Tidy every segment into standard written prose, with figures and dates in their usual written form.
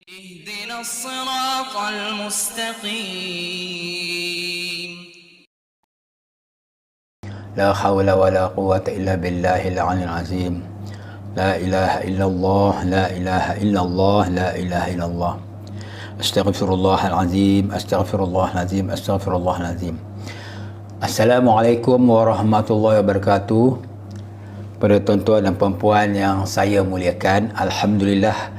اهدنا الصراط المستقيم. لا حول ولا قوة إلا بالله العلي العظيم. لا إله إلا الله، لا إله إلا الله، لا إله إلا الله. أستغفر الله العظيم، أستغفر الله العظيم، أستغفر الله العظيم. Assalamualaikum warahmatullahi wabarakatuh. Pada tuan-tuan dan puan-puan yang saya muliakan, Alhamdulillah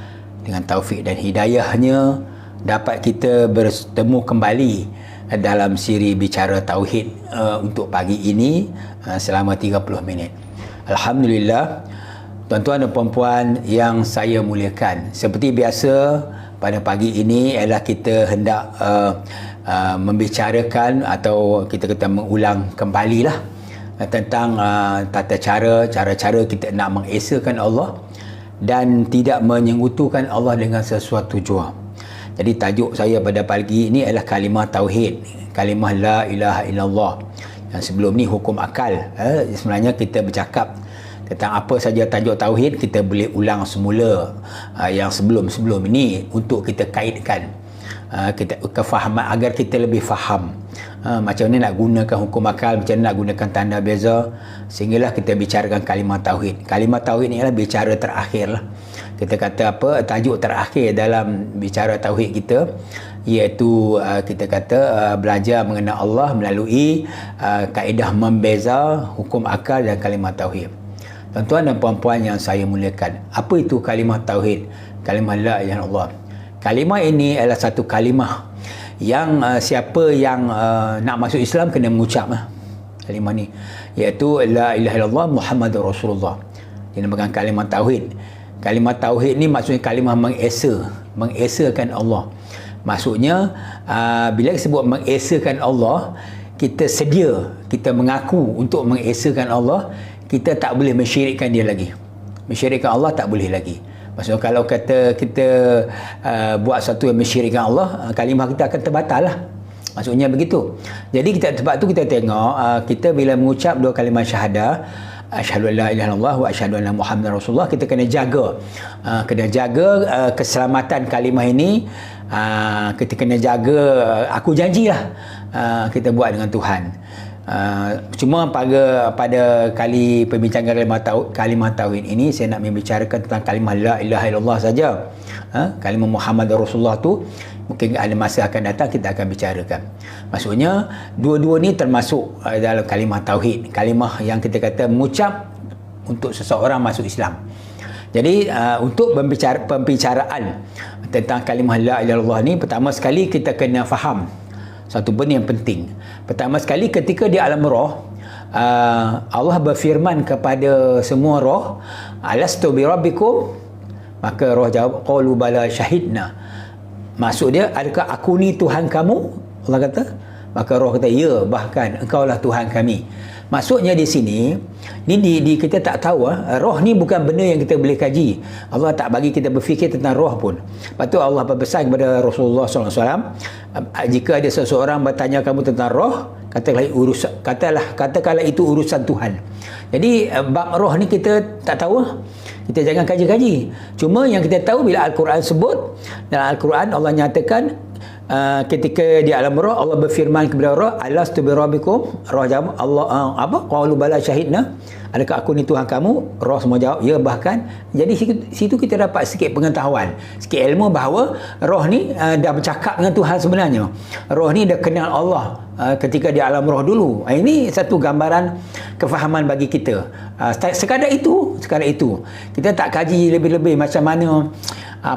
dengan taufik dan hidayahnya dapat kita bertemu kembali dalam siri bicara tauhid untuk pagi ini selama 30 minit. Alhamdulillah, tuan-tuan dan puan-puan yang saya muliakan, seperti biasa pada pagi ini ialah kita hendak membicarakan atau kita kata mengulang kembalilah tentang tata cara kita nak mengesakan Allah dan tidak menyekutukan Allah dengan sesuatu jua. Jadi tajuk saya pada pagi ini adalah kalimah tauhid, kalimah la ilaha illallah. Yang sebelum ni hukum akal. Sebenarnya kita bercakap tentang apa saja tajuk tauhid, kita boleh ulang semula yang sebelum-sebelum ini untuk kita kaitkan kita kefahaman agar kita lebih faham macam mana nak gunakan hukum akal, macam mana nak gunakan tanda beza, sehinggalah kita bicarakan kalimah tauhid. Kalimah tauhid ni adalah bicara terakhir lah. Kita kata apa, tajuk terakhir dalam bicara tauhid kita, iaitu kita kata belajar mengenal Allah melalui kaedah membeza hukum akal dan kalimah tauhid. Tuan-tuan dan puan-puan yang saya muliakan, apa itu kalimah tauhid? Kalimah la ilaha illallah. Kalimah ini adalah satu kalimah yang siapa yang nak masuk Islam kena mengucap kalimah ni, iaitu la ilaha illallah Muhammadur Rasulullah. Dinamakan kalimah tauhid. Kalimah tauhid ni maksudnya kalimah mengesakan Allah. Maksudnya bila disebut mengesakan Allah, kita sedia, kita mengaku untuk mengesakan Allah, kita tak boleh mensyirikkan dia lagi. Mensyirikkan Allah tak boleh lagi. Maksudnya kalau kata kita buat satu yang mensyirikkan Allah, kalimah kita akan terbatal lah. Maksudnya begitu. Jadi kita sebab tu kita tengok kita bila mengucap dua kalimah syahadah, asyhadu an la ilaha illallah wa asyhadu anna muhammadar rasulullah, kita kena jaga keselamatan kalimah ini. Kita kena jaga, aku janjilah kita buat dengan Tuhan. Cuma pada kali perbincangan kalimah tauhid ini saya nak membicarakan tentang kalimah la ilaha illallah saja. Kalimah Muhammad Rasulullah tu mungkin ada masa akan datang kita akan bicarakan. Maksudnya dua-dua ni termasuk dalam kalimah tauhid, kalimah yang kita kata mengucap untuk seseorang masuk Islam. Jadi untuk pembicaraan tentang kalimah la ilaha illallah ni, pertama sekali kita kena faham satu benda yang penting. Pertama sekali, ketika di alam roh, Allah berfirman kepada semua roh, alastu bi rabbikum? Maka roh jawab, qalu bala syahidna. Maksud dia, adakah aku ni Tuhan kamu? Allah kata. Maka roh kata, ya, bahkan engkaulah Tuhan kami. Maksudnya di sini, ni kita tak tahu, roh ni bukan benda yang kita boleh kaji. Allah tak bagi kita berfikir tentang roh pun. Lepas tu Allah berpesan kepada Rasulullah SAW, jika ada seseorang bertanya kamu tentang roh, katakanlah itu urusan Tuhan. Jadi bab roh ni kita tak tahu, kita jangan kaji-kaji. Cuma yang kita tahu bila Al-Quran sebut, dalam Al-Quran Allah nyatakan ketika di alam roh Allah berfirman kepada roh, alastu bi rabbikum? Roh jawab, Allah qalu bala syahidna, adakah aku ni Tuhan kamu? Roh semua jawab, ya, bahkan. Jadi situ kita dapat sikit pengetahuan, sikit ilmu bahawa roh ni dah bercakap dengan Tuhan sebenarnya. Roh ni dah kenal Allah ketika di alam roh dulu. Ini satu gambaran kefahaman bagi kita. Sekadar itu kita tak kaji lebih-lebih macam mana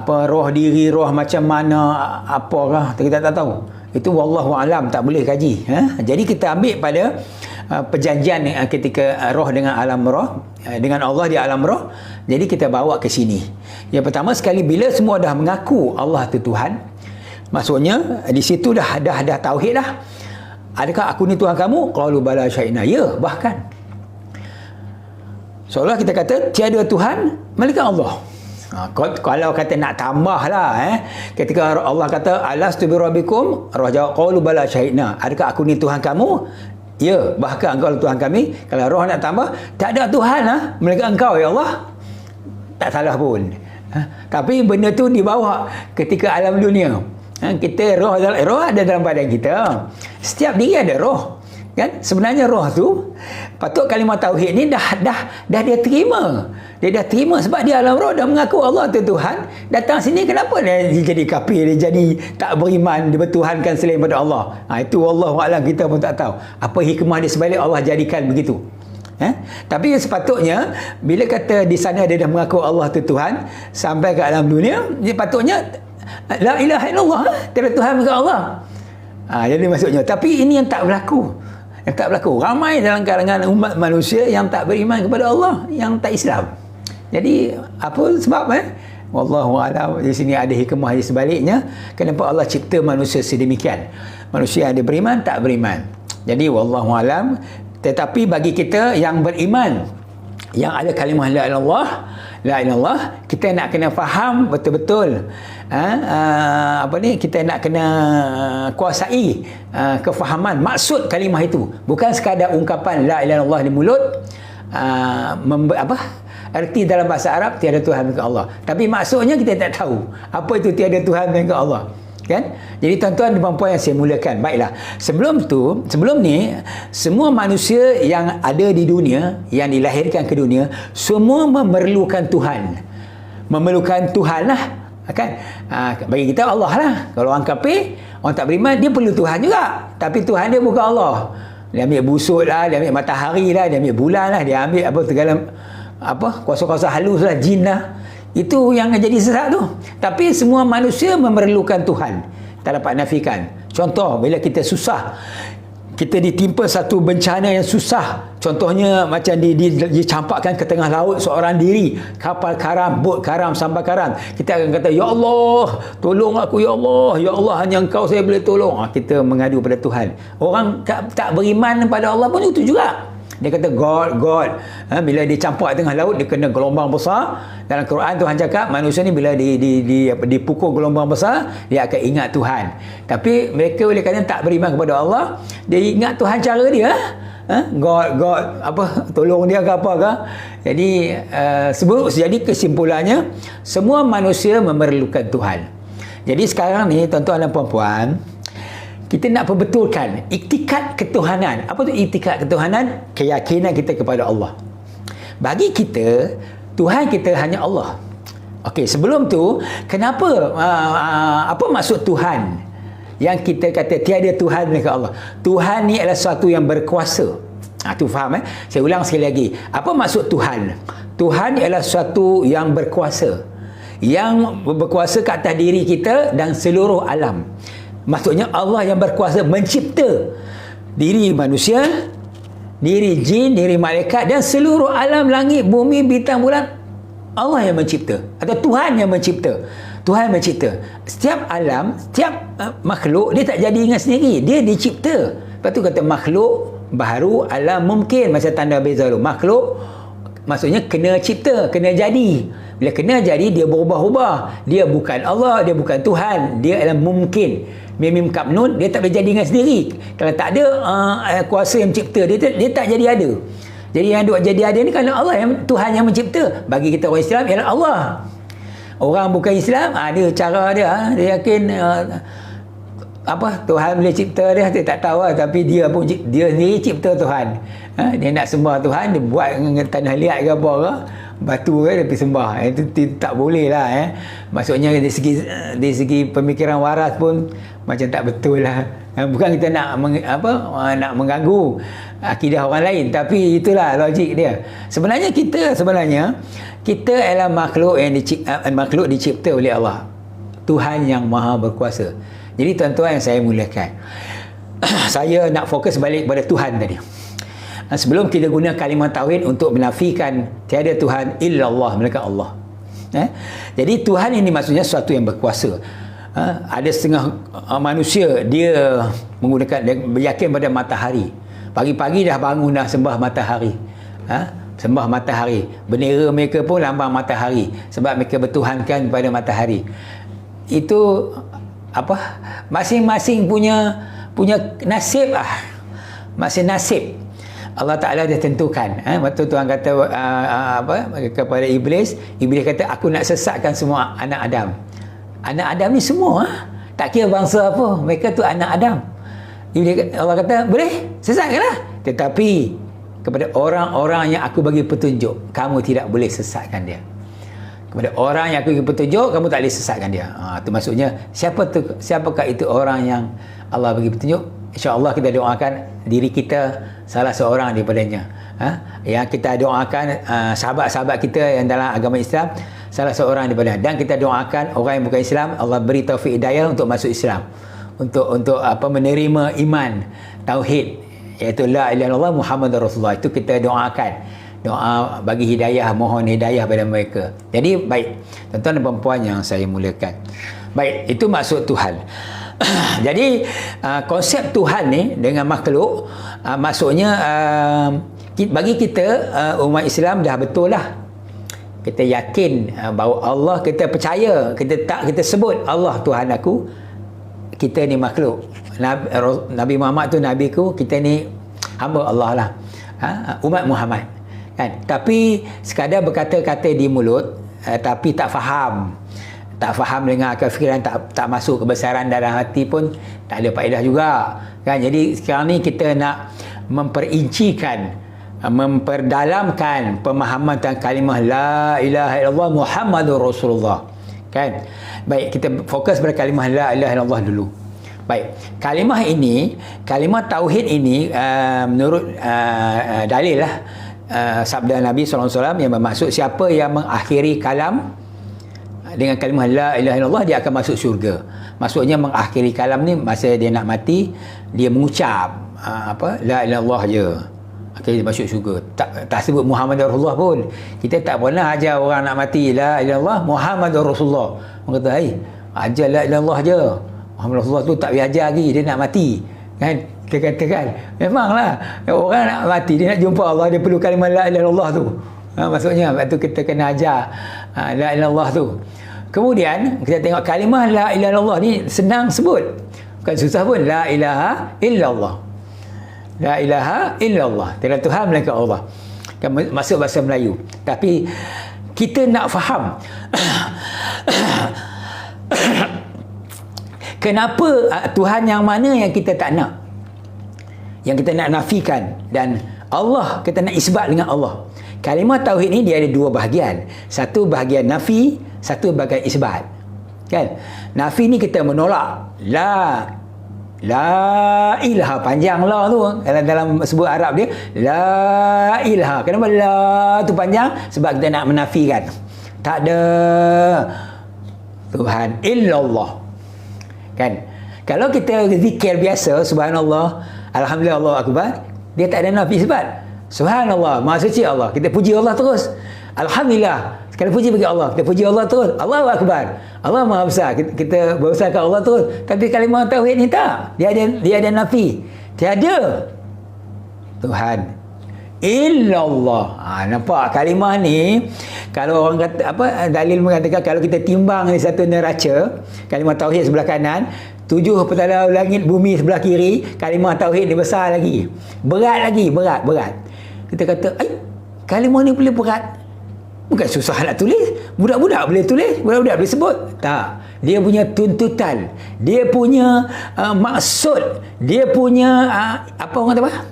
roh diri, roh macam mana, apakah kita tak tahu. Itu wallahu alam, tak boleh kaji. Jadi kita ambil pada perjanjian ketika roh dengan alam roh, dengan Allah di alam roh. Jadi kita bawa ke sini. Yang pertama sekali, bila semua dah mengaku Allah itu Tuhan, maksudnya di situ dah tauhid dah. Adakah aku ni Tuhan kamu? Qalu bala syahidna, ya, bahkan. Seolah kita kata tiada Tuhan melainkan Allah. Kalau kata nak tambah lah, ketika Allah kata alastu bi rabbikum, roh jawab qalu bala syahidna, adakah aku ni Tuhan kamu? Ya, bahkan engkau Tuhan kami. Kalau roh nak tambah, tak ada Tuhan melainkan engkau, ya Allah. Tak salah pun. Tapi benda tu dibawa ketika alam dunia. Kita roh ada dalam badan kita. Setiap diri ada roh. Kan? Sebenarnya roh tu patut kalimah tauhid ni dah dia terima. Dia dah terima sebab dia alam roh dah mengaku Allah tu Tuhan. Datang sini kenapa dia jadi kafir, dia jadi tak beriman, dia bertuhankan selain pada Allah. Itu wallahu a'lam, kita pun tak tahu apa hikmah dia sebalik Allah jadikan begitu. Tapi sepatutnya bila kata di sana dia dah mengaku Allah tu Tuhan sampai ke alam dunia, dia patutnya la ilaha illallah, tiada Tuhan melainkan Allah. Jadi maksudnya, tapi ini yang tak berlaku. Yang tak berlaku. Ramai dalam kalangan umat manusia yang tak beriman kepada Allah, yang tak Islam. Jadi apa sebab wallahu a'lam, di sini ada hikmah di sebaliknya kenapa Allah cipta manusia sedemikian. Manusia ada beriman, tak beriman. Jadi wallahu a'lam. Tetapi bagi kita yang beriman, yang ada kalimah la ilallah, kita nak kena faham betul-betul kita nak kena kuasai kefahaman maksud kalimah itu, bukan sekadar ungkapan la ilaha illallah di mulut, erti dalam bahasa Arab tiada Tuhan melainkan Allah, tapi maksudnya kita tak tahu apa itu tiada Tuhan melainkan Allah. Kan? Jadi tuan-tuan dan puan-puan yang saya muliakan, baiklah, sebelum ni semua manusia yang ada di dunia, yang dilahirkan ke dunia, semua memerlukan Tuhan. Memerlukan Tuhan lah, kan? Bagi kita Allah lah. Kalau orang kafir, orang tak beriman, dia perlu Tuhan juga, tapi Tuhan dia bukan Allah. Dia ambil busuk lah, dia ambil matahari lah, dia ambil bulan lah, dia ambil kuasa-kuasa halus lah, jin lah. Itu yang jadi sesat tu. Tapi semua manusia memerlukan Tuhan, tak dapat nafikan. Contoh, bila kita susah, kita ditimpa satu bencana yang susah, contohnya macam dicampakkan ke tengah laut seorang diri, kapal karam, bot karam, sambar karam, kita akan kata, ya Allah, tolong aku, ya Allah, ya Allah, hanya Engkau saya boleh tolong. Kita mengadu pada Tuhan. Orang tak beriman pada Allah pun itu juga. Dia kata God. Bila dia campak tengah laut, dia kena gelombang besar. Dalam Quran Tuhan cakap manusia ni bila dipukul gelombang besar, dia akan ingat Tuhan. Tapi mereka oleh kerana tak beriman kepada Allah, dia ingat Tuhan cara dia. God tolong dia ke apa ke. Jadi kesimpulannya, semua manusia memerlukan Tuhan. Jadi sekarang ni tuan-tuan dan puan-puan, kita nak perbetulkan iktikad ketuhanan. Apa tu iktikad ketuhanan? Keyakinan kita kepada Allah. Bagi kita, Tuhan kita hanya Allah. Okey, sebelum tu, kenapa apa maksud Tuhan? Yang kita kata tiada Tuhan melainkan Allah. Tuhan ni adalah sesuatu yang berkuasa. Tu faham Saya ulang sekali lagi. Apa maksud Tuhan? Tuhan ialah sesuatu yang berkuasa. Yang berkuasa ke atas diri kita dan seluruh alam. Maksudnya Allah yang berkuasa mencipta diri manusia, diri jin, diri malaikat dan seluruh alam langit, bumi, bintang, bulan. Allah yang mencipta atau Tuhan yang mencipta. Tuhan mencipta. Setiap alam, setiap makhluk dia tak jadi dengan sendiri. Dia dicipta. Lepas tu kata makhluk baru, alam mungkin, macam tanda beza tu. Makhluk maksudnya kena cipta, kena jadi. Bila kena jadi, dia berubah-ubah. Dia bukan Allah, dia bukan Tuhan. Dia adalah mungkin. Mim kap nun, dia tak boleh jadi dengan sendiri. Kalau tak ada kuasa yang mencipta, dia tak jadi ada. Jadi yang duk jadi ada ni kerana Allah yang Tuhan yang mencipta. Bagi kita orang Islam ialah Allah. Orang bukan Islam, ada cara dia. Dia yakin Tuhan boleh cipta dia tak tahu lah, tapi dia sendiri cipta Tuhan. Dia nak sembah Tuhan, dia buat dengan tanah liat ke apa ke, batu ke, dia pergi sembah. Itu tak boleh lah. Maksudnya dari segi pemikiran waras pun macam tak betul lah. Bukan kita nak mengganggu akidah orang lain, tapi itulah logik dia. Sebenarnya kita adalah makhluk dicipta oleh Allah, Tuhan yang maha berkuasa. Jadi tuan-tuan yang saya muliakan, saya nak fokus balik pada Tuhan tadi. Sebelum kita guna kalimah tauhid untuk menafikan tiada Tuhan illallah melainkan Allah. Jadi Tuhan ini maksudnya sesuatu yang berkuasa. Ada setengah manusia dia beryakin pada matahari. Pagi-pagi dah bangun dah sembah matahari. Sembah matahari. Bendera mereka pun lambang matahari sebab mereka bertuhankan kepada matahari. Itu masing-masing punya nasib lah. Masing nasib. Allah Ta'ala dah tentukan. Waktu Tuhan kata kepada Iblis kata, aku nak sesatkan semua anak Adam. Anak Adam ni semua, tak kira bangsa apa, mereka tu anak Adam. Allah kata, boleh, sesatkanlah. Tetapi kepada orang-orang yang aku bagi petunjuk, kamu tidak boleh sesatkan dia. Kepada orang yang aku bagi petunjuk, kamu tak boleh sesatkan dia. Itu maksudnya, siapakah itu orang yang Allah bagi petunjuk? InsyaAllah kita doakan diri kita salah seorang daripadanya. Yang kita doakan sahabat-sahabat kita yang dalam agama Islam, salah seorang daripada, dan kita doakan orang yang bukan Islam, Allah beri taufik hidayah untuk masuk Islam, untuk menerima iman tauhid, iaitu la ilaha illallah Muhammadur Rasulullah. Itu kita doakan, doa bagi hidayah, mohon hidayah pada mereka. Jadi baik, tuan-tuan dan puan yang saya muliakan, baik, itu maksud Tuhan. Jadi konsep Tuhan ni dengan makhluk, maksudnya bagi kita umat Islam dah betul lah. Kita yakin bahawa Allah, kita percaya, kita sebut Allah Tuhan aku, kita ni makhluk. Nabi Muhammad tu nabiku, kita ni hamba Allah lah, umat Muhammad kan. Tapi sekadar berkata-kata di mulut, tapi tak faham dengan akal fikiran, tak masuk kebesaran dalam hati pun tak ada faedah juga kan. Jadi sekarang ni kita nak memperincikan, memperdalamkan pemahaman tentang kalimah la ilaha illallah Muhammadur Rasulullah kan. Baik, kita fokus pada kalimah la ilaha illallah dulu. Baik, kalimah ini, kalimah tauhid ini, menurut dalil lah, sabda Nabi SAW yang bermaksud siapa yang mengakhiri kalam dengan kalimah la ilaha illallah, dia akan masuk syurga. Maksudnya mengakhiri kalam ni, masa dia nak mati, dia mengucap la ilaha illallah je, dia masuk syurga. Tak sebut Muhammadur Rasulullah pun. Kita tak pernah ajar orang nak mati la ilaha illallah Muhammadur Rasulullah. Orang kata, ajar la ilaha illallah je, Muhammadur Rasulullah tu tak payah ajar lagi, dia nak mati kan. Dia katakan, memanglah orang nak mati, dia nak jumpa Allah, dia perlu kalimah la ilaha illallah tu. Maksudnya waktu kita kena ajar la ilaha illallah tu. Kemudian kita tengok kalimah la ilaha illallah ni senang sebut, bukan susah pun. La ilaha illallah, la ilaha illallah, tiada Tuhan melainkan Allah, kan masuk bahasa Melayu. Tapi kita nak faham kenapa Tuhan yang mana yang kita tak nak, yang kita nak nafikan, dan Allah kita nak isbat dengan Allah. Kalimah tauhid ni dia ada dua bahagian. Satu bahagian nafi, satu bahagian isbat. Kan? Nafi ni kita menolak. La ilaha, panjang la tu. Dalam sebut Arab dia, la ilaha. Kenapa la tu panjang? Sebab kita nak menafikan. Tak ada Tuhan illallah. Kan? Kalau kita zikir biasa, subhanallah, alhamdulillah, Allahu akbar, dia tak ada nafi isbat. Subhanallah, maha suci Allah, kita puji Allah terus. Alhamdulillah, sekali puji bagi Allah, kita puji Allah terus. Allahu akbar, Allah maha besar, kita berbesarkan Allah terus. Tapi kalimah tauhid ni tak, dia ada nafi. Tiada Tuhan illallah. Nampak kalimah ni, kalau orang kata dalil mengatakan kalau kita timbang di satu neraca, kalimah tauhid sebelah kanan, 7 petala langit bumi sebelah kiri, kalimah tauhid ni besar lagi, berat lagi, berat. Kita kata, kalimah ni boleh berat, bukan susah nak tulis, budak-budak boleh tulis, budak-budak boleh sebut. Tak, dia punya tuntutan, dia punya maksud, dia punya orang kata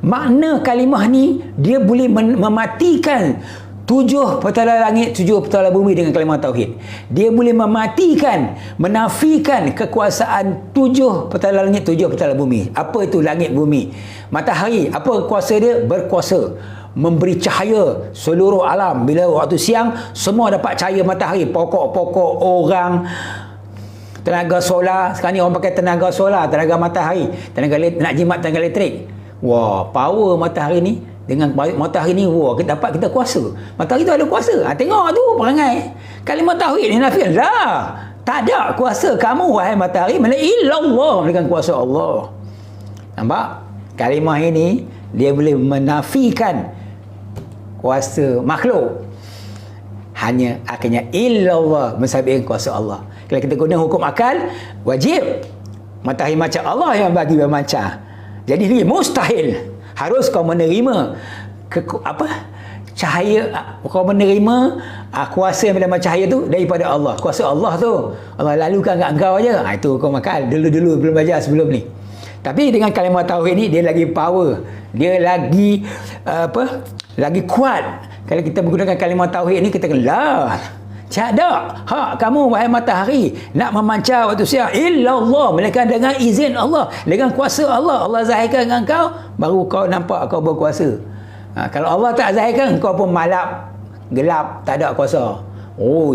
makna kalimah ni, dia boleh mematikan 7 petala langit, 7 petala bumi dengan kalimah tauhid. Dia boleh mematikan, menafikan kekuasaan 7 petala langit, 7 petala bumi. Apa itu langit bumi? Matahari, apa kuasa dia? Berkuasa memberi cahaya seluruh alam. Bila waktu siang, semua dapat cahaya matahari. Pokok-pokok, orang, tenaga solar. Sekarang ni orang pakai tenaga solar, tenaga matahari, nak jimat tenaga elektrik. Wah, power matahari ni. Dengan matahari ni, kita dapat kita kuasa. Matahari tu ada kuasa. Tengok tu perangai. Kalimah tauhid ni nafikan. Tak ada kuasa kamu wahai matahari melainkan illallah, melainkan kuasa Allah. Nampak? Kalimah ini dia boleh menafikan kuasa makhluk. Hanya akhirnya illallah, mensabitkan kuasa Allah. Kalau kita guna hukum akal, wajib matahari macam Allah yang bagi bermancar. Jadi dia mustahil Harus kau menerima cahaya, kau menerima kuasa yang bernama cahaya tu daripada Allah. Kuasa Allah tu Allah lalukan kat engkau aja. Itu kau makan dulu belum belajar sebelum ni. Tapi dengan kalimah tauhid ni dia lagi power. Dia lagi lagi kuat. Kalau kita menggunakan kalimah tauhid ni kita kena tiada hak kamu wahai matahari nak memancar waktu siang illa Allah, melainkan dengan izin Allah, dengan kuasa Allah. Allah zahirkan dengan kau, baru kau nampak kau berkuasa. Kalau Allah tak zahirkan, kau pun malap, gelap, tak ada kuasa.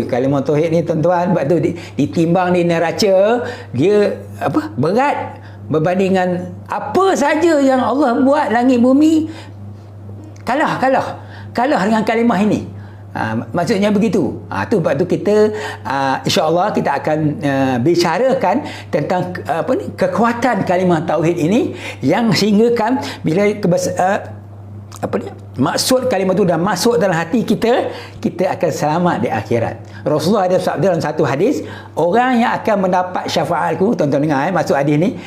Kalimah tauhid ni tuan-tuan, sebab tu ditimbang di neraca, dia berat berbandingan apa saja yang Allah buat langit bumi. Kalah dengan kalimah ini. Maksudnya begitu. Tu sebab tu kita insya-Allah kita akan bicarakan tentang kekuatan kalimah tauhid ini, yang sehinggakan bila maksud kalimah tu dah masuk dalam hati kita, kita akan selamat di akhirat. Rasulullah ada sabda dalam satu hadis, orang yang akan mendapat syafaatku, tuan-tuan dengar maksud hadis ni,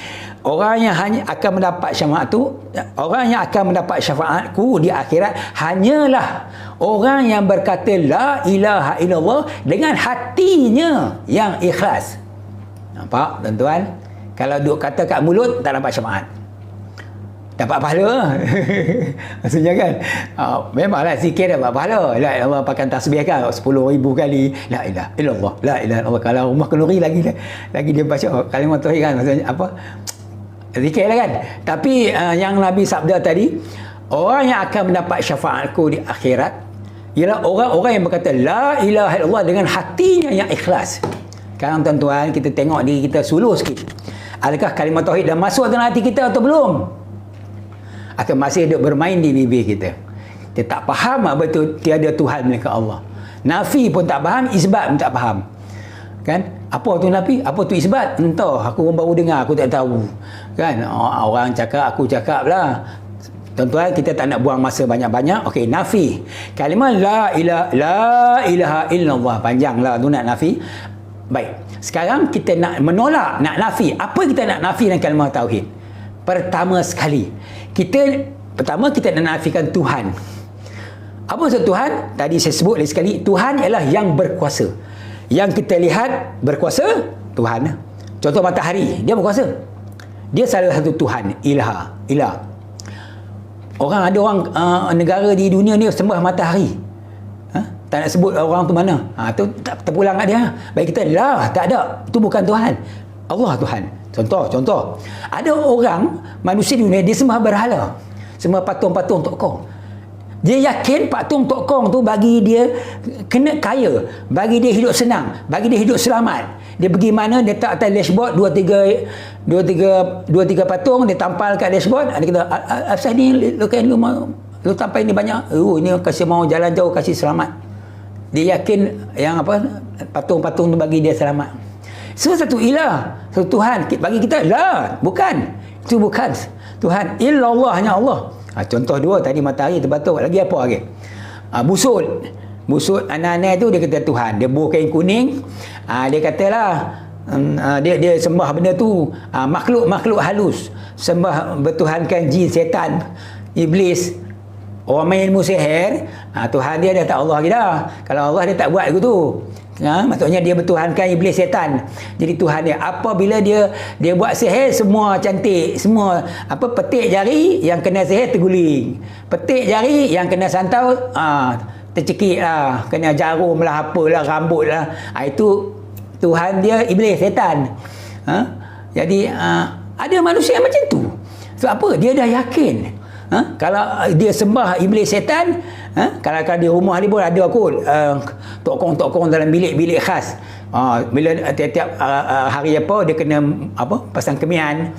orang yang hanya akan mendapat syafaat tu, orang yang akan mendapat syafaatku di akhirat hanyalah orang yang berkata la ilaha illallah dengan hatinya yang ikhlas. Nampak tuan-tuan? Kalau duk kata kat mulut tak dapat syafaat, dapat pahala. Maksudnya kan, memanglah zikir dapat pahala. La ilaha illallah pakai tasbih kan 10,000 kali la ilaha illallah, la ilaha illallah. Kalau rumah kenduri lagi dia baca kalimah tauhid kan, maksudnya zikir lah kan. Tapi yang Nabi sabda tadi, orang yang akan mendapat syafaatku di akhirat ialah orang-orang yang berkata la ilaha illallah dengan hatinya yang ikhlas. Sekarang tuan-tuan, kita tengok diri kita suluh sikit. Adakah kalimah tauhid dah masuk dalam hati kita atau belum? Atau masih duk bermain di bibir kita? Kita tak faham apa itu tiada Tuhan melainkan Allah. Nafi pun tak faham, isbat pun tak faham. Kan? Apa tu nafi? Apa tu isbat? Entah, aku pun baru dengar, aku tak tahu. Kan? Orang cakap, aku cakap lah. Tuan-tuan, kita tak nak buang masa banyak-banyak. Okey, nafi. Kalimah la ilaha illallah, panjang lah tu nak nafi. Baik. Sekarang kita nak menolak, nak nafi. Apa kita nak nafi dengan kalimah tauhid? Pertama sekali, kita nak nafikan Tuhan. Apa maksud Tuhan? Tadi saya sebut lagi sekali, Tuhan ialah yang berkuasa. Yang kita lihat berkuasa, Tuhan. Contoh matahari, dia berkuasa. Dia salah satu Tuhan, ilah. Ada orang negara di dunia ni sembah matahari. Tak nak sebut orang tu mana. Tu tak terpulang kat dia. Baik kita lah, tak ada. Itu bukan Tuhan. Allah Tuhan. Contoh. Ada orang, manusia di dunia, dia sembah berhala. Sembah patung-patung Tok Kong. Dia yakin patung Tok Kong tu bagi dia kena kaya, bagi dia hidup senang, bagi dia hidup selamat. Dia pergi mana, dia tak atas dashboard, dua tiga patung, dia tampal kat dashboard. Dia kata, asal ni lu tampal ni banyak. Ini kasih mau jalan jauh, kasih selamat. Dia yakin yang patung-patung tu bagi dia selamat. Satu ilah, satu Tuhan. Bagi kita lah, bukan. Itu bukan Tuhan. Illallah, hanya Allah. Contoh dua tadi, matahari terbatuk. Lagi apa lagi? Busut anak-anak tu dia kata Tuhan. Dia buah kain kuning. Dia katalah dia sembah benda tu makhluk halus. Sembah bertuhankan jin, setan, iblis. Orang main ilmu sihir, Tuhan dia dah tak Allah lagi dah. Kalau Allah dia tak buat gitu. Maksudnya dia bertuhankan iblis, setan. Jadi Tuhan dia, apabila dia buat sihir, semua cantik, semua petik jari yang kena sihir terguling, petik jari yang kena santau tercekik lah, kena jarum lah, apalah, rambut lah. Itu Tuhan dia iblis, setan. Jadi ada manusia yang macam tu. Sebab apa? Dia dah yakin. Kalau dia sembah iblis, setan, kalau di rumah dia pun ada kot tokong dalam bilik-bilik khas. Bila tiap-tiap hari dia kena pasang kemian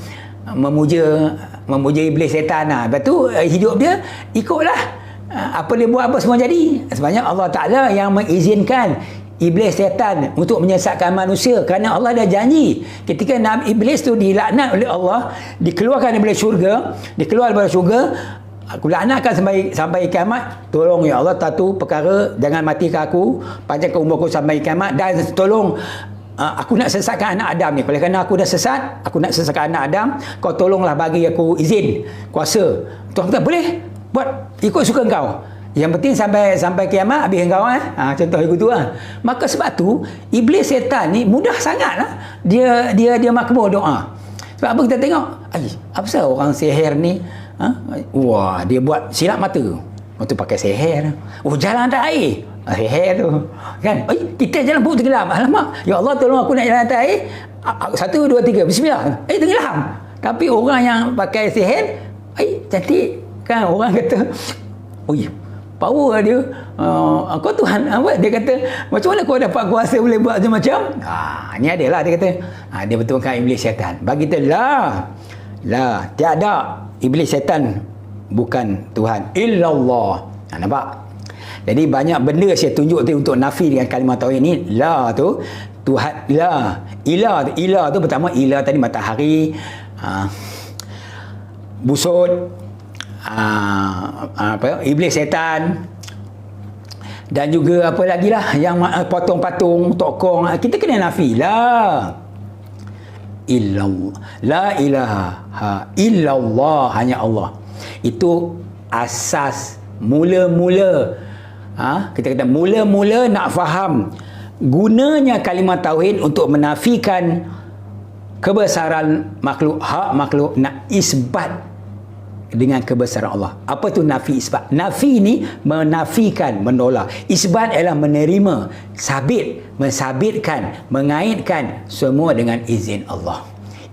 memuja iblis, setan. Lepas tu hidup dia ikutlah apa dia buat, apa semua jadi. Sebenarnya Allah Ta'ala yang mengizinkan iblis, setan untuk menyesatkan manusia, kerana Allah dah janji ketika iblis tu dilaknat oleh Allah, dikeluarkan daripada syurga, aku laknatkan sampai kiamat. Tolong ya Allah, satu perkara, jangan matikan aku, panjangkan umur aku sampai kiamat, dan tolong aku nak sesatkan anak Adam ni. Oleh kerana aku dah sesat, aku nak sesatkan anak Adam, kau tolonglah bagi aku izin, kuasa. Tuhan kata, boleh, buat ikut suka kau. Yang penting sampai kiamat habis engkau contoh itu tu lah. Maka sebab tu iblis setan ni mudah sangatlah dia makbul doa. Sebab apa kita tengok? Apa sebab orang sihir ni wah, dia buat silap mata. Lepas tu pakai sihir. Jalan atas air. Sihir tu. Kan? Kita jalan perut tenggelam. Alamak, ya Allah tolong aku nak jalan atas air. 1, 2, 3. Bismillah. Tenggelam. Tapi orang yang pakai sihir, cantik. Kan? Orang kata, power dia. Kau Tuhan. Dia kata, macam mana kau dapat kuasa boleh buat macam-macam? Ni adalah dia kata. Dia betulkan iblis syaitan. Bagi kita, tiada iblis syaitan bukan Tuhan. Illallah. Nampak? Jadi banyak benda saya tunjuk tu untuk nafi dengan kalimah tauhid ni. La tu Tuhan, ilah tu pertama, ilah tadi matahari, busut, iblis setan, dan juga apa lagi lah yang patung-patung, tokong. Kita kena nafi. La ilaha illallah, hanya Allah. Itu asas mula-mula. Kita kata mula-mula nak faham gunanya kalimah tauhid untuk menafikan kebesaran makhluk, hak makhluk, nak isbat dengan kebesaran Allah. Apa tu nafi isbat? Nafi ni menafikan, menolak. Isbat ialah menerima, mensabitkan, mengaitkan semua dengan izin Allah.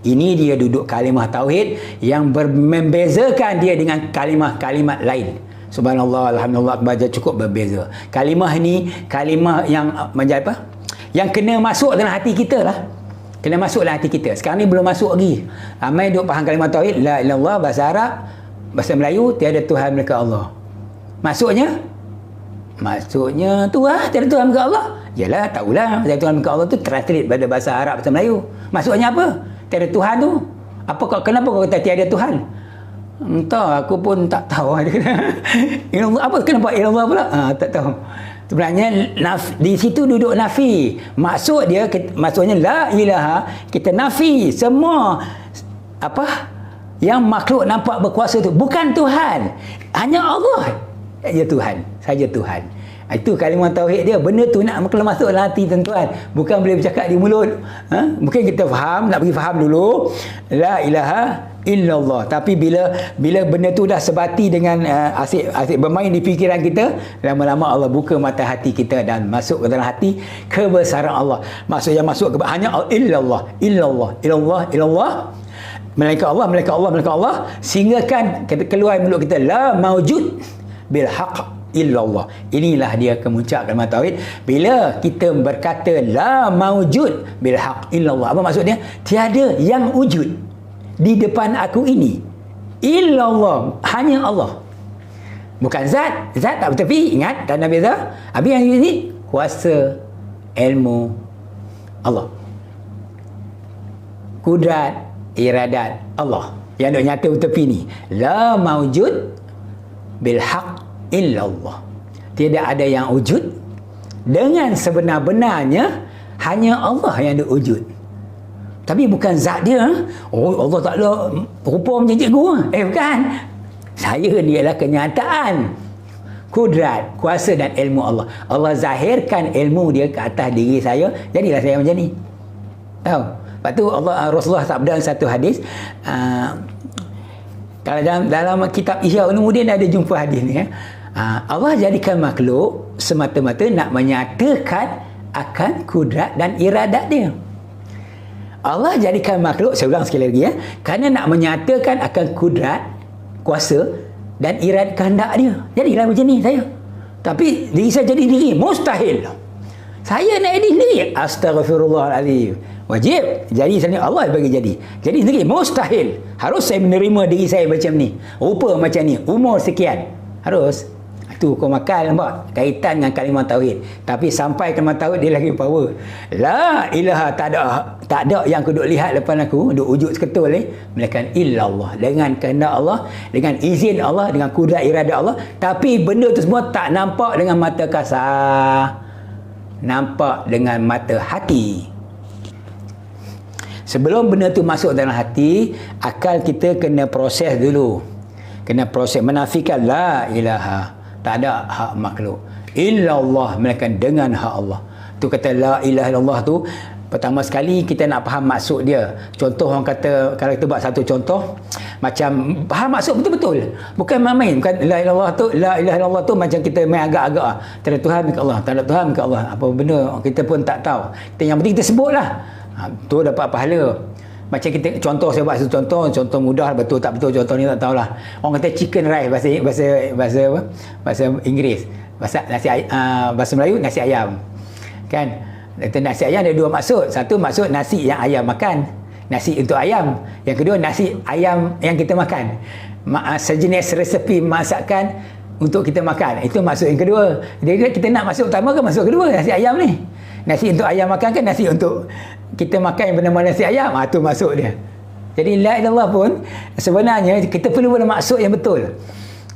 Ini dia duduk kalimah tauhid yang membezakan dia dengan kalimah-kalimah lain. Subhanallah, alhamdulillah, baca cukup berbeza. Kalimah ni kalimah yang menjadi apa? Yang kena masuk dalam hati kita lah. Kena masuk dalam hati kita. Sekarang ni belum masuk lagi. Ramai duk faham kalimah tauhid, la ilallah, bahasa Arab, bahasa Melayu, tiada Tuhan melainkan Allah. Maksudnya tu tiada Tuhan melainkan Allah. Yalah, tahulah tiada Tuhan melainkan Allah tu translate pada bahasa Arab, bahasa Melayu. Maksudnya apa? Tiada Tuhan tu. Kenapa kau kata tiada Tuhan? Entah, aku pun tak tahu. Apa kenapa ilallah pula? Tak tahu. Sebenarnya di situ duduk nafi. Maksudnya la ilaha, kita nafi semua yang makhluk nampak berkuasa tu bukan Tuhan. Hanya Allah saja Tuhan. Saja Tuhan. Itu kalimah tauhid dia. Benda tu nak masuk dalam hati tuan-tuan. Bukan boleh bercakap di mulut. Mungkin kita faham, nak pergi faham dulu. La ilaha illallah. Tapi bila benda tu dah sebati dengan asyik bermain di fikiran kita, lama-lama Allah buka mata hati kita dan masuk ke dalam hati kebesaran Allah. Maksudnya masuk ke hanya illallah. Malaikat Allah, sehingga kan keluar mulut kita, la maujud bil haqq illallah. Inilah dia kemuncak kalimah tauhid. Bila kita berkata la maujud bil haqq illallah, apa maksudnya? Tiada yang wujud di depan aku ini illallah, hanya Allah. Bukan zat tak bertepi, ingat tak ada beza. Habis yang ini kuasa, ilmu Allah, kudrat, iradat Allah yang duk nyata bertepi ni. La maujud bil haqq illallah. Tidak ada yang wujud dengan sebenar-benarnya, hanya Allah yang ada wujud. Tapi bukan zat dia. Allah tak ada rupa macam cikgu. Bukan. Saya ni adalah kenyataan kudrat, kuasa dan ilmu Allah. Allah zahirkan ilmu dia ke atas diri saya, jadilah saya macam ni. Tahu? Lepas tu Rasulullah sabda dalam satu hadis, kalau dalam kitab Ihya Ulumuddin ada jumpa hadis ni, Allah jadikan makhluk semata-mata nak menyatakan akan kudrat dan iradat dia. Allah jadikan makhluk, saya ulang sekali lagi kerana nak menyatakan akan kudrat, kuasa dan iradat kehendak dia. Jadilah macam ni saya. Tapi diri saya jadi diri mustahil. Saya nak jadi sendiri, astaghfirullahalazim. Wajib jadi sendiri, Allah bagi jadi. Jadi sendiri mustahil. Harus saya menerima diri saya macam ni, rupa macam ni, umur sekian. Harus. Itu kau makan, nampak? Kaitan dengan kalimah tauhid. Tapi sampai kalimah tauhid dia lagi power. La ilaha, tak ada yang aku duk lihat depan aku, duk wujud seketul ni, melainkan illallah. Dengan kehendak Allah, dengan izin Allah, dengan kudrat iradat Allah. Tapi benda tu semua tak nampak dengan mata kasar, nampak dengan mata hati. Sebelum benda tu masuk dalam hati, akal kita kena proses dulu. Kena proses menafikan la ilaha, tak ada hak makhluk illallah, melainkan dengan hak Allah. Tu kata la ilaha illallah tu, pertama sekali kita nak faham maksud dia. Contoh orang kata, kalau kita buat satu contoh, macam faham maksud betul-betul, bukan main-main. Bukan la ilaha illallah tu macam kita main agak-agak, tak ada Tuhan ke Allah, tak ada Tuhan ke Allah, apa benda kita pun tak tahu. Yang penting kita sebutlah, tu dapat pahala. Macam kita contoh, saya buat satu contoh mudah, betul tak betul contoh ni tak tahulah. Orang kata chicken rice bahasa Inggeris, bahasa Melayu nasi ayam. Kan? Nasi ayam ada dua maksud. Satu maksud nasi yang ayam makan, nasi untuk ayam. Yang kedua nasi ayam yang kita makan, sejenis resepi masakan untuk kita makan. Itu maksud yang kedua. Jadi kita nak maksud pertama ke maksud kedua, nasi ayam ni? Nasi untuk ayam makan kan nasi untuk kita makan yang bernama nasi ayam. Itu maksud dia. Jadi la ilallah pun sebenarnya kita perlu ada maksud yang betul.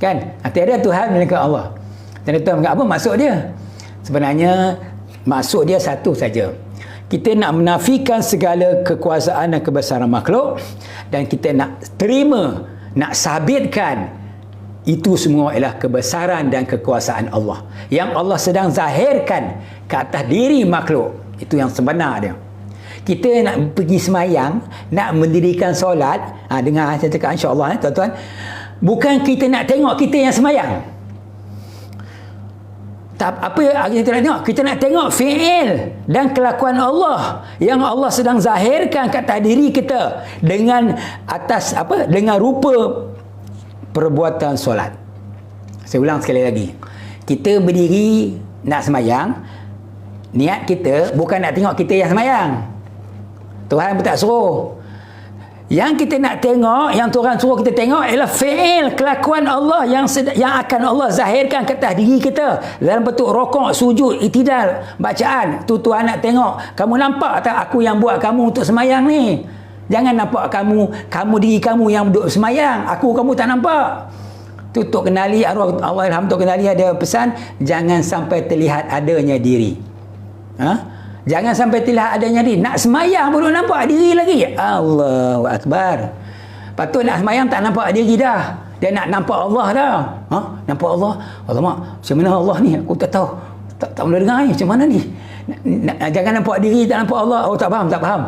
Kan? Tiada Tuhan melainkan Allah. Dan itu apa maksud dia? Sebenarnya maksud dia satu saja. Kita nak menafikan segala kekuasaan dan kebesaran makhluk, dan kita nak terima, nak sabitkan itu semua ialah kebesaran dan kekuasaan Allah yang Allah sedang zahirkan ke atas diri makhluk. Itu yang sebenar dia. Kita nak pergi semayang, nak mendirikan solat, dengar saya cakap insya-Allah tuan-tuan, bukan kita nak tengok kita yang semayang. Apa yang kita nak tengok? Kita nak tengok fi'il dan kelakuan Allah yang Allah sedang zahirkan kat atas diri kita dengan dengan rupa perbuatan solat. Saya ulang sekali lagi. Kita berdiri nak semayang, niat kita bukan nak tengok kita yang semayang. Tuhan pun tak suruh. Yang kita nak tengok, yang Tuhan suruh kita tengok ialah fi'il, kelakuan Allah yang akan Allah zahirkan ke atas diri kita dalam bentuk rokok, sujud, iktidal, bacaan. Tu Tuhan nak tengok. Kamu nampak tak aku yang buat kamu untuk semayang ni? Jangan nampak kamu diri kamu yang duduk semayang, kamu tak nampak. Tu Tok Kenali, Allahyarham Tok Kenali ada pesan, jangan sampai terlihat adanya diri. Jangan sampai terlihat adanya diri. Nak semayang pun nampak diri lagi. Allahu Akbar. Patut nak semayang tak nampak diri dah. Dia nak nampak Allah dah. Nampak Allah. Alamak, macam mana Allah ni? Aku tak tahu. Tak boleh dengar ni. Macam mana ni? Jangan nampak diri, tak nampak Allah. Oh, tak faham.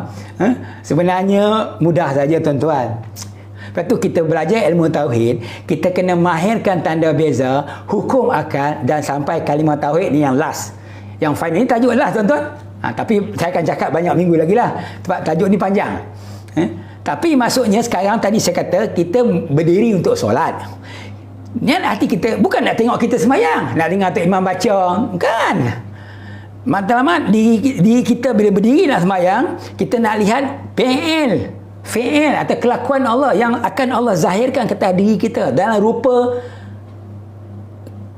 Sebenarnya mudah saja tuan-tuan. Lepas tu kita belajar ilmu tauhid, kita kena mahirkan tanda beza, hukum akal dan sampai kalimah tauhid ni yang last. Yang final ni tajuk last tuan-tuan. Tapi saya akan cakap banyak minggu lagi lah, sebab tajuk ni panjang. Tapi maksudnya sekarang tadi saya kata kita berdiri untuk solat. Niat hati kita bukan nak tengok kita semayang, nak dengar Tok Imam baca, bukan. Matlamat diri kita bila berdiri nak semayang, kita nak lihat fi'il atau kelakuan Allah yang akan Allah zahirkan ke atas diri kita dalam rupa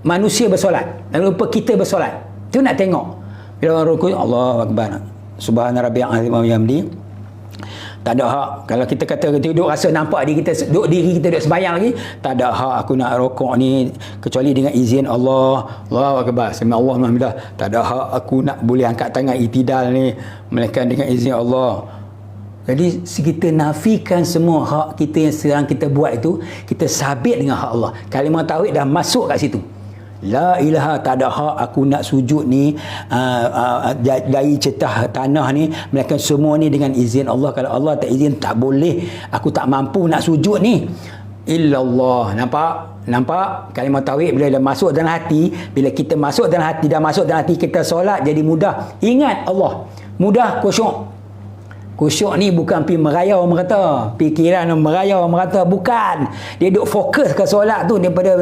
manusia bersolat, dalam rupa kita bersolat. Itu nak tengok. Bila orang rukuk, Allahu Akbar, Subhana Rabbiyal Azim wa bihamdi. Tak ada hak. Kalau kita kata kita duduk rasa nampak diri kita duduk sembahyang lagi, tak ada hak aku nak rukuk ni kecuali dengan izin Allah. Allahu Akbar, sami Allahu liman hamidah. Tak ada hak aku nak boleh angkat tangan itidal ni melainkan dengan izin Allah. Jadi kita nafikan semua hak kita yang sekarang kita buat itu, kita sabit dengan hak Allah. Kalimah tauhid dah masuk kat situ. La ilaha, tak ada hak aku nak sujud ni dari cetah tanah ni melainkan semua ni dengan izin Allah. Kalau Allah tak izin tak boleh, aku tak mampu nak sujud ni. Illallah. Nampak kalimah tauhid bila dah masuk dalam hati, bila kita masuk dalam hati, dah masuk dalam hati kita solat jadi mudah. Ingat Allah, mudah khusyuk. Khusyuk ni bukan pergi merayau merata, fikiran merayau merata, bukan. Dia duk fokus ke solat tu, daripada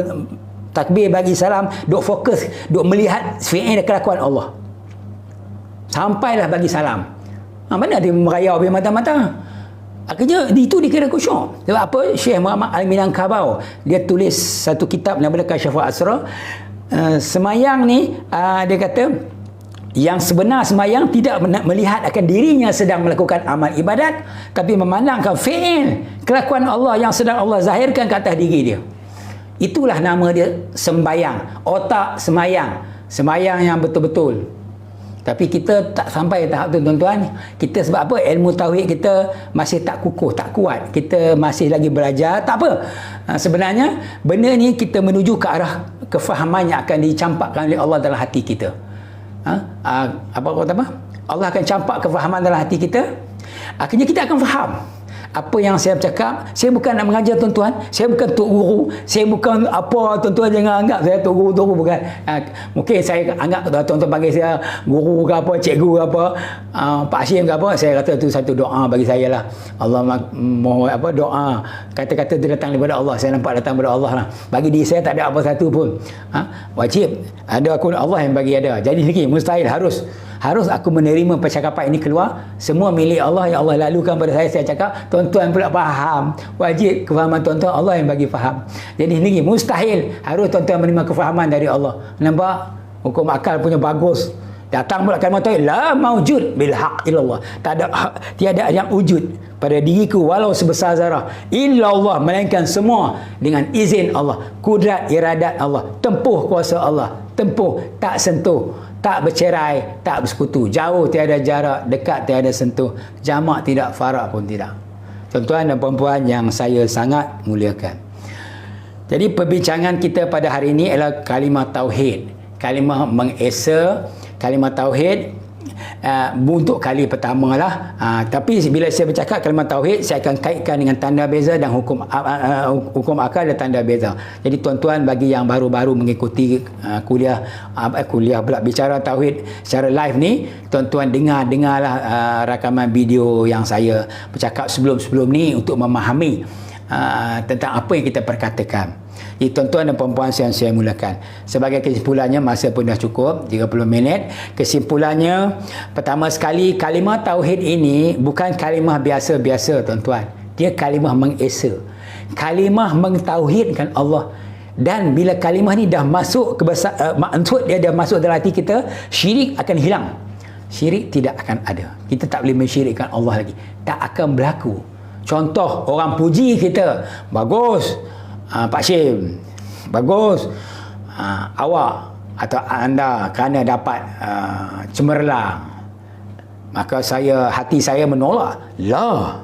takbir bagi salam, duk fokus, duk melihat fi'il dan kelakuan Allah sampailah bagi salam. Mana dia merayau pergi mata-mata? Akhirnya itu dikira khusyuk. Sebab apa? Syekh Muhammad Al-Minangkabau dia tulis satu kitab nama Kasyaful Asrar. Semayang ni dia kata yang sebenar semayang tidak melihat akan dirinya sedang melakukan amal ibadat, tapi memandangkan fi'il, kelakuan Allah yang sedang Allah zahirkan ke atas diri dia. Itulah nama dia sembayang. Otak semayang. Semayang yang betul-betul. Tapi kita tak sampai tahap tu tuan-tuan. Kita sebab apa? Ilmu tauhid kita masih tak kukuh, tak kuat. Kita masih lagi belajar. Tak apa. Sebenarnya benda ni kita menuju ke arah kefahaman yang akan dicampakkan oleh Allah dalam hati kita. Apa kata apa? Allah akan campak kefahaman dalam hati kita. Akhirnya kita akan faham apa yang saya bercakap. Saya bukan nak mengajar tuan-tuan, saya bukan tok guru, saya bukan apa, tuan-tuan jangan anggap saya tok guru bukan. Mungkin saya anggap tuan-tuan panggil saya guru ke apa, cikgu ke apa, Pak Hashim ke apa, saya kata tu satu doa bagi saya lah. Allah mohon apa doa, kata-kata dia datang daripada Allah, saya nampak datang daripada Allah lah. Bagi diri saya tak ada apa satu pun. Wajib ada aku, Allah yang bagi ada. Jadi lagi mustahil, harus aku menerima percakapan ini keluar. Semua milik Allah yang Allah lalukan pada saya cakap. Tuan-tuan pula faham. Wajib kefahaman tuan-tuan, Allah yang bagi faham. Jadi ini mustahil. Harus tuan-tuan menerima kefahaman dari Allah. Nampak? Hukum akal punya bagus. Datang pula kalimah tauhid. La maujud bil haq illallah. Tak ada hak, tiada yang wujud pada diriku walau sebesar zarah illallah, melainkan semua dengan izin Allah, kudrat iradat Allah, tempuh kuasa Allah, tempuh tak sentuh, tak bercerai, tak bersekutu, jauh tiada jarak, dekat tiada sentuh, jamak tidak, farak pun tidak. Tuan-tuan dan puan-puan yang saya sangat muliakan. Jadi perbincangan kita pada hari ini adalah kalimah tauhid. Kalimah mengesa, kalimah tauhid untuk kali pertama lah. Tapi bila saya bercakap kalimah tauhid, saya akan kaitkan dengan tanda beza dan hukum akal dan tanda beza. Jadi tuan-tuan bagi yang baru-baru mengikuti kuliah pula bicara tauhid secara live ni, tuan-tuan dengarlah rakaman video yang saya bercakap sebelum-sebelum ni untuk memahami tentang apa yang kita perkatakan. Jadi tuan-tuan dan puan-puan yang saya mulakan, sebagai kesimpulannya, masa pun dah cukup 30 minit. Kesimpulannya, pertama sekali, kalimah tauhid ini bukan kalimah biasa-biasa tuan-tuan. Dia kalimah mengesa, kalimah mentauhidkan Allah. Dan bila kalimah ni dah masuk ke maksud dia dah masuk dalam hati kita, syirik akan hilang. Syirik tidak akan ada. Kita tak boleh mensyirikkan Allah lagi, tak akan berlaku. Contoh, orang puji kita, bagus Pak Syim, bagus awak atau anda kerana dapat cemerlang, maka hati saya menolak. La,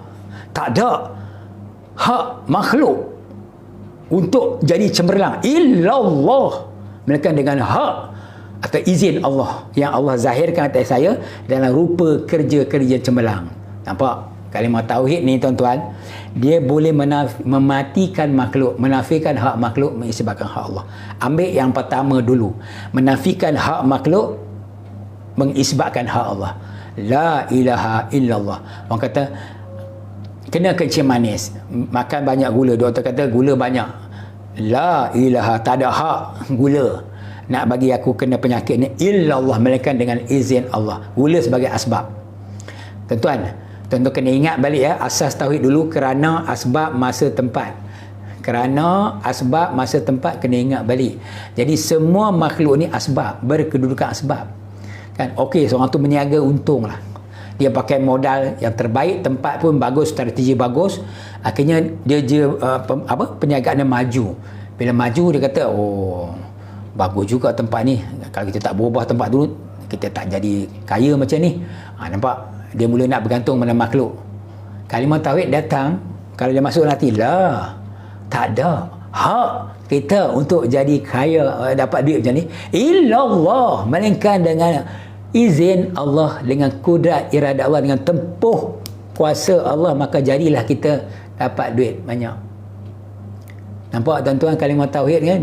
tak ada hak makhluk untuk jadi cemerlang illallah, melainkan dengan hak atau izin Allah yang Allah zahirkan atas saya dalam rupa kerja-kerja cemerlang. Nampak? Kalimah tauhid ni tuan-tuan, dia boleh mematikan makhluk, menafikan hak makhluk, mengisbatkan hak Allah. Ambil yang pertama dulu, menafikan hak makhluk, mengisbatkan hak Allah. La ilaha illallah. Orang kata kena kencing manis, makan banyak gula, doktor kata gula banyak. La ilaha, tak ada hak gula nak bagi aku kena penyakit ni illallah, melainkan dengan izin Allah. Gula sebagai asbab. Tuan-tuan kena ingat balik ya, asas tauhid dulu, kerana asbab masa tempat. Kerana asbab masa tempat, kena ingat balik. Jadi semua makhluk ni asbab, berkedudukan asbab. Kan? Okey, seorang tu berniaga untung lah. Dia pakai modal yang terbaik, tempat pun bagus, strategi bagus. Akhirnya dia perniagaannya maju. Bila maju dia kata, oh, bagus juga tempat ni. Kalau kita tak berubah tempat dulu, kita tak jadi kaya macam ni. Nampak? Dia mula nak bergantung pada makhluk. Kalimah tauhid datang, kalau dia masuk hati, lah, tak ada hak kita untuk jadi kaya, dapat duit macam ni illallah, melainkan dengan izin Allah, dengan kudrat iradat Allah, dengan tempuh kuasa Allah, maka jadilah kita dapat duit banyak. Nampak tuan-tuan, kalimah tauhid kan,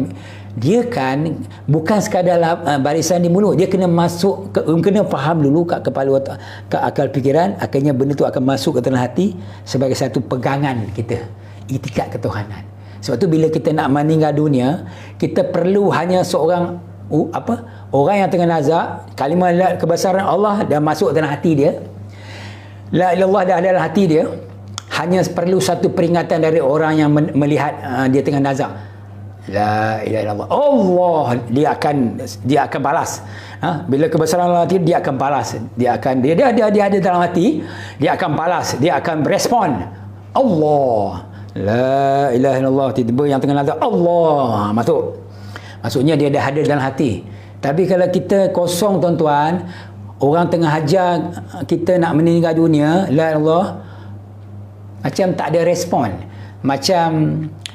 dia kan bukan sekadar barisan di mulut, dia kena masuk kena faham dulu kat kepala otak, kat akal fikiran. Akhirnya benda tu akan masuk ke dalam hati sebagai satu pegangan kita, itikad ketuhanan. Sebab tu bila kita nak meninggal dunia, kita perlu hanya seorang orang yang tengah nazak, kalimah kebesaran Allah dah masuk dalam hati dia, la ilallah dah dalam hati dia. Hanya perlu satu peringatan dari orang yang melihat dia tengah nazak. La ilaha illallah, Allah, dia akan balas. Bila kebesaran dalam hati, dia akan balas. Dia ada dalam hati, dia akan balas, dia akan berespon. Allah, la ilaha illallah, tiba-tiba yang tengah nazak, Allah masuk. Maksudnya dia dah ada dalam hati. Tapi kalau kita kosong tuan-tuan, Orang tengah hajar kita nak meninggal dunia, la Allah, macam tak ada respon. Macam,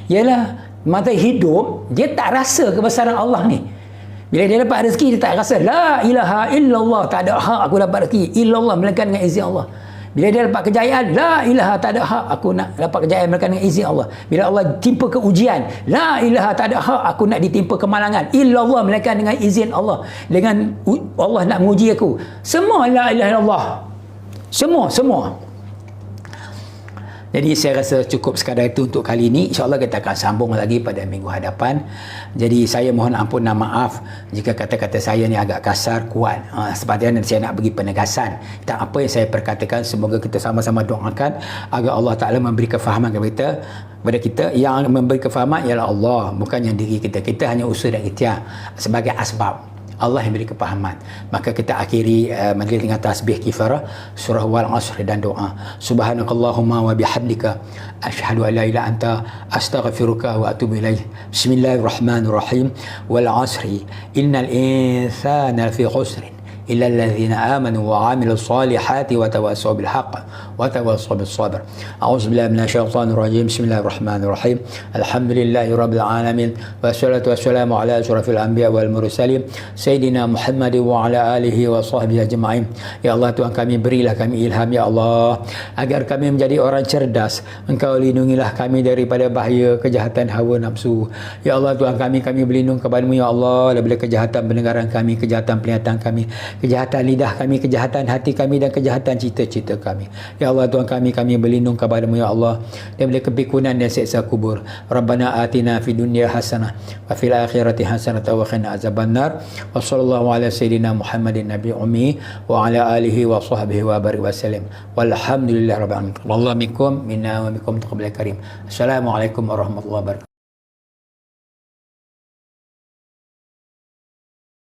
yalah, masa hidup, dia tak rasa kebesaran Allah ni. Bila dia dapat rezeki, dia tak rasa, la ilaha illallah, tak ada hak aku dapat rezeki, illallah, melainkan dengan izin Allah. Bila dia dapat kejayaan, la ilaha, tak ada hak aku nak dapat kejayaan melainkan dengan izin Allah. Bila Allah timpa ke ujian, la ilaha, tak ada hak aku nak ditimpa kemalangan, illallah, melainkan dengan izin Allah. Dengan Allah nak menguji aku. Semua la ilaha illallah. Semua. Jadi saya rasa cukup sekadar itu untuk kali ini. InsyaAllah kita akan sambung lagi pada minggu hadapan. Jadi saya mohon ampun dan maaf jika kata-kata saya ni agak kasar, kuat. Sepatutnya saya nak bagi penegasan. Dan apa yang saya perkatakan, semoga kita sama-sama doakan agar Allah Ta'ala memberi kefahaman kepada kita. Yang memberi kefahaman ialah Allah, bukan yang diri kita. Kita hanya usaha dan ikhtiar sebagai asbab. Allah yang beri kepahaman. Maka kita akhiri majlis dengan tasbih kifarah, surah wal asr dan doa. Subhanakallahumma wa bihamdika asyhadu an la ilaha anta astaghfiruka wa atubu ilaih. Bismillahirrahmanirrahim. Wal asri innal insana fi khusrin illa alladhina amanu wa 'amilus solihati wa tawassaw bil haqq wa tawassaw bis sabr. A'udzu billahi minasyaitonir rajim. Bismillahirrahmanirrahim. Alhamdulillahi rabbil alamin wassalatu wassalamu ala asyrafil anbiya wal mursalin sayyidina Muhammad wa ala alihi wa sahbihi ajma'in. Ya Allah, Tuhan kami, berilah kami ilham ya Allah, agar kami menjadi orang cerdas. Engkau lindungilah kami daripada bahaya kejahatan hawa nafsu. Ya Allah, Tuhan kami berlindung kepada-Mu ya Allah daripada kejahatan pendengaran kami, kejahatan penglihatan kami, kejahatan lidah kami, kejahatan hati kami, dan kejahatan cita-cita kami. Ya Allah, Tuhan kami berlindung kepada-Mu ya Allah daripada kepikunan dan siksa kubur. Rabbana atina fid dunya hasanah wa fil akhirati hasanah wa qina azabannar. Wa sallallahu ala sayyidina Muhammadin nabi ummi wa ala alihi wa sahbihi wa barik wa sallim. Walhamdulillahirabbil alamin. Wallahu minkum minna wa minkum taqabbal karim. Assalamualaikum warahmatullahi wabarakatuh.